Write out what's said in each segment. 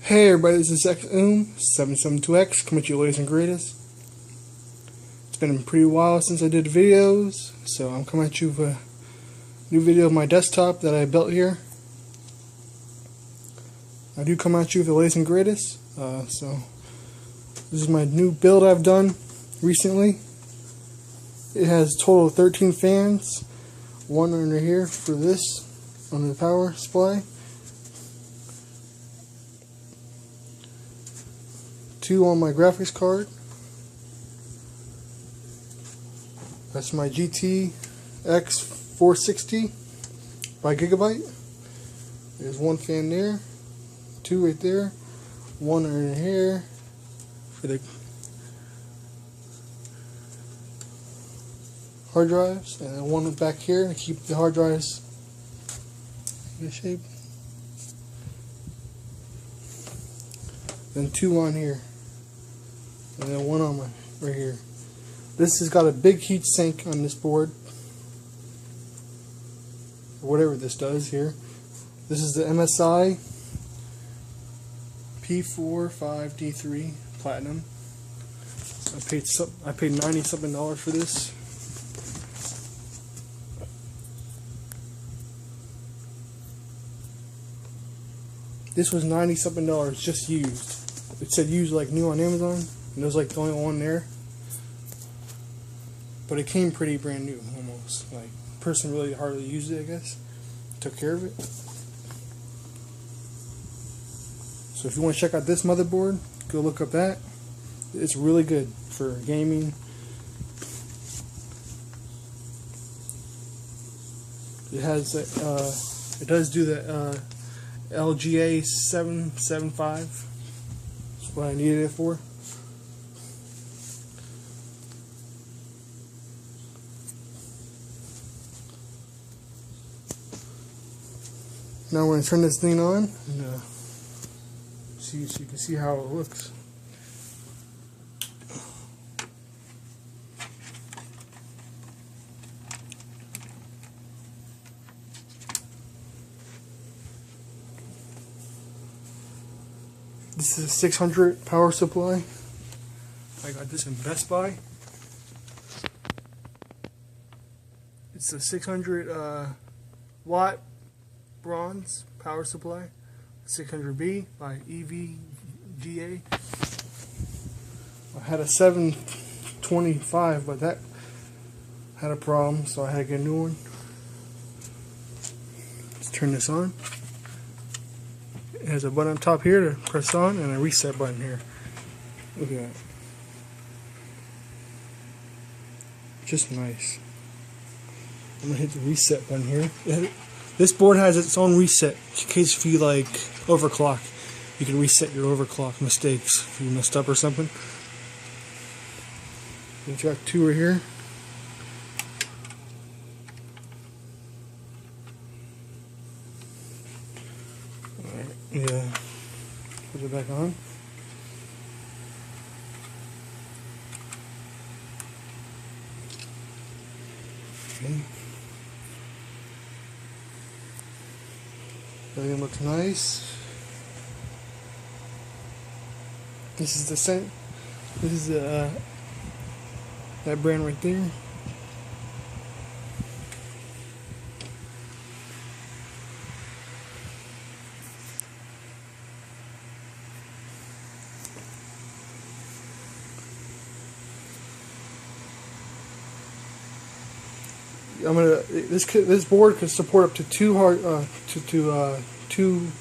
Hey everybody, this is XOOM772X coming to you latest and greatest. It's been a pretty while since I did videos, so I'm coming at you with a new video of my desktop that I built here. I do come at you with the latest and greatest, so this is my new build I've done recently. It has a total of 13 fans, one under here for this, under the power supply. 2 on my graphics card. That's my GTX 460 by Gigabyte. There's 1 fan there, 2 right there, 1 in here for the hard drives, and then 1 back here to keep the hard drives in good shape. Then 2 on here. And then 1 on my right here. This has got a big heat sink on this board, or whatever this does here. This is the MSI P45D3 Platinum. I paid $90 something for this. This was $90 something just used. It said used like new on Amazon. And it was like the only one there, but it came pretty brand new almost. Like, person really hardly used it, I guess. Took care of it. So if you want to check out this motherboard, go look up that. It's really good for gaming. It has it does do the LGA 775. That's what I needed it for. Now we're going to turn this thing on and so you can see how it looks. This is a 600 power supply. I got this in Best Buy. It's a 600 watt bronze power supply, 600B by EVGA. I had a 725, but that had a problem, so I had to get a new one. Let's turn this on. It has a button on top here to press on, and a reset button here. Look at that. Just nice. I'm gonna hit the reset button here. This board has its own reset in case if you like overclock. You can reset your overclock mistakes if you messed up or something. You got 2 right here. Alright, yeah. Put it back on. Okay. Everything looks nice. This is the scent. This is the that brand right there. This board can support up to 2 2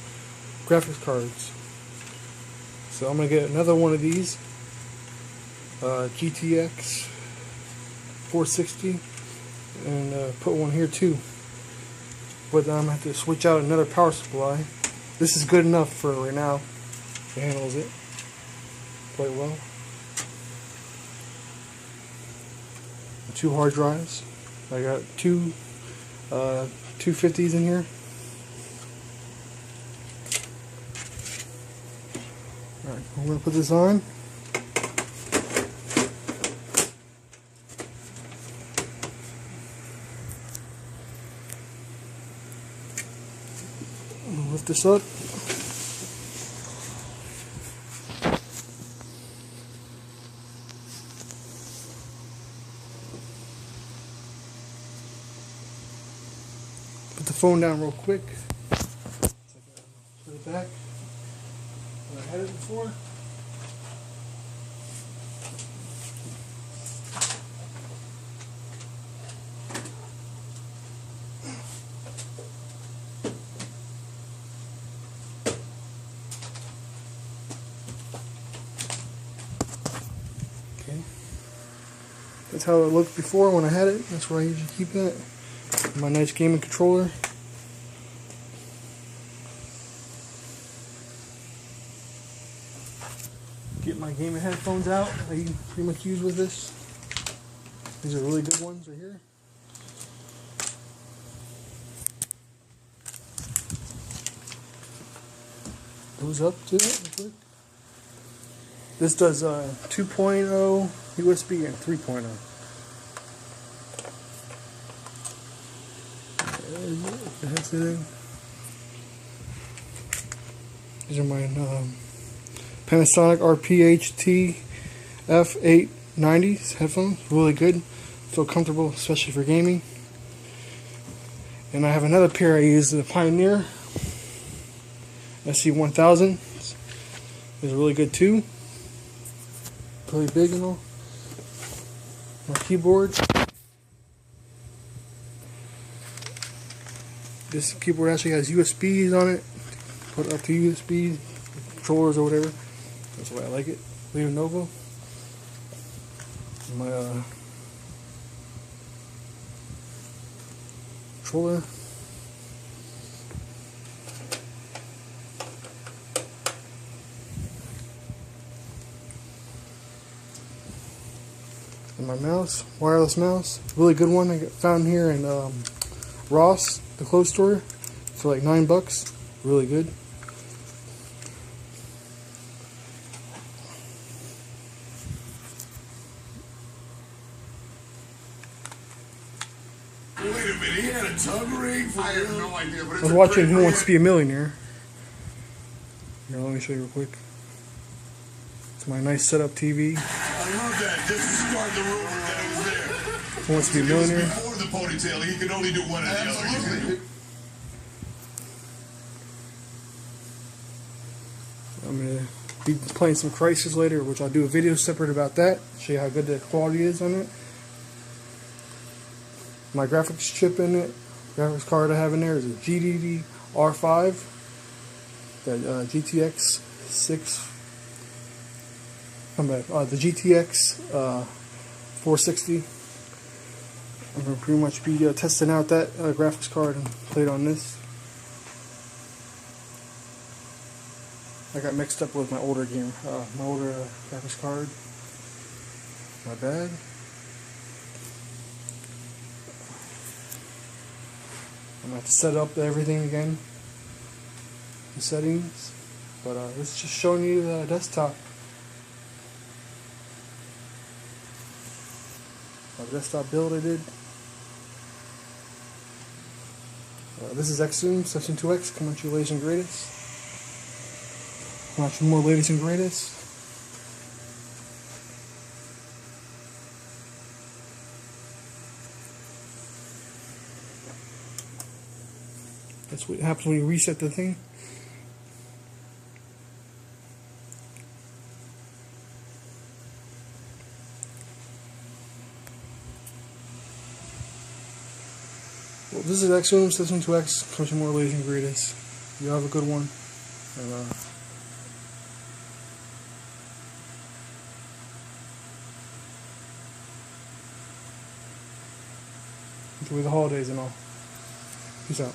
graphics cards. So I'm gonna get another one of these GTX 460 and put one here too. But then I'm gonna have to switch out another power supply. This is good enough for right now. It handles it quite well. 2 hard drives. I got 2 250s in here. Alright, I'm going to put this on. I'm going to lift this up. phone down real quick. Put it back where I had it before. Okay. That's how it looked before when I had it. That's where I usually keep it. My nice gaming controller. Get my gaming headphones out. I pretty much use with this. These are really good ones right here. Goes up to it real quick. This does 2.0 USB and 3.0. That's it. These are my Panasonic RPHT F890 headphones. Really good. Feel comfortable, especially for gaming. And I have another pair I use, the Pioneer SC1000. Is really good too. Really big and all. My keyboard. This keyboard actually has USBs on it. Put up to USB controllers or whatever. That's the way I like it. Lenovo. My controller. And my mouse, wireless mouse. Really good one I found here in Ross, the clothes store, for like $9. Really good. Wait a minute, he had a tongue ring for I have no idea, but it's I was watching Who Wants to Be a Millionaire. Here, let me show you real quick. It's my nice setup TV. I love that. Just to start the rumor that it was there. Who Wants to Be a Millionaire? Before the ponytail, he could only do one or the other. I'm going to be playing some Crysis later, which I'll do a video separate about that. Show you how good the quality is on it. My graphics chip in it, graphics card I have in there is a GDDR5, the GTX 6. The GTX 460. I'm going to pretty much be testing out that graphics card and play it on this. I got mixed up with my older graphics card. My bad. I'm going to have to set up everything again, the settings, but this is just showing you the desktop. My desktop build I did. This is Xzoom Session 2X, coming to you latest and greatest. Watch more latest and greatest. That's what happens when you reset the thing. Well, this is Xzoom Session 2X, coming to more latest and greatest. You have a good one. And, enjoy the holidays and all. Peace out.